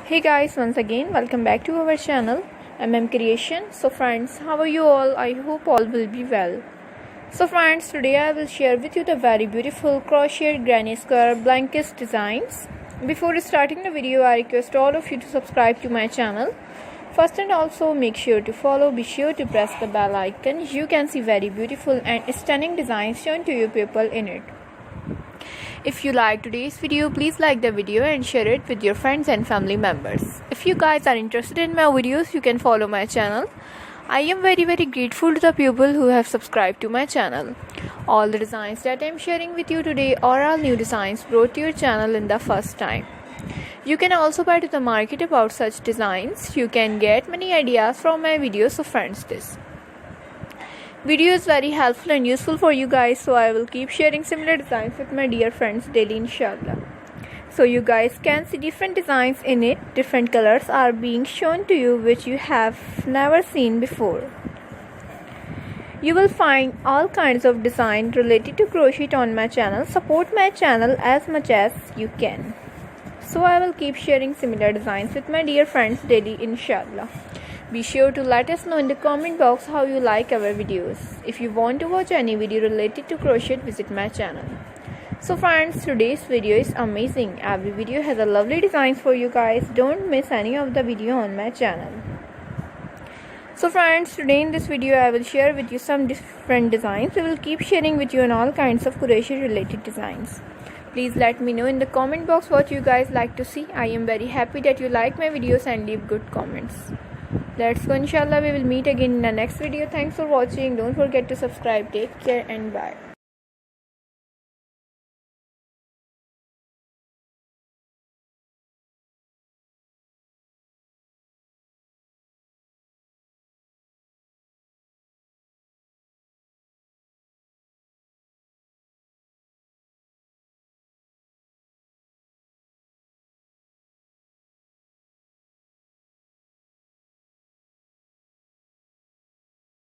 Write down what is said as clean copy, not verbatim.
Hey guys, once again welcome back to our channel Creation. So friends, how are you all? I hope all will be well. So friends, today I will share with you the very beautiful crochet granny square blankets designs. Before starting the video, I request all of you to subscribe to my channel first, and also make sure to follow. Be sure to press the bell icon. You can see very beautiful and stunning designs shown to you people in it. If you like today's video, please like the video and share it with your friends and family members. If you guys are interested in my videos, you can follow my channel. I am very grateful to the people who have subscribed to my channel. All the designs that I am sharing with you today are all new designs brought to your channel in the first time. You can also buy to the market about such designs. You can get many ideas from my videos. So friends, this video is very helpful and useful for you guys, so I will keep sharing similar designs with my dear friends daily, inshallah. So you guys can see different designs in it. Different colors are being shown to you which you have never seen before. You will find all kinds of design related to crochet on my channel. Support my channel as much as you can. So I will keep sharing similar designs with my dear friends daily, inshallah. Be sure to let us know in the comment box how you like our videos. If you want to watch any video related to crochet, visit my channel. So friends, today's video is amazing. Every video has a lovely designs for you guys. Don't miss any of the video on my channel. So friends, today in this video I will share with you some different designs. We will keep sharing with you on all kinds of crochet related designs. Please let me know in the comment box what you guys like to see. I am very happy that you like my videos and leave good comments. Let's go, inshallah. We will meet again in the next video. Thanks for watching. Don't forget to subscribe. Take care and bye.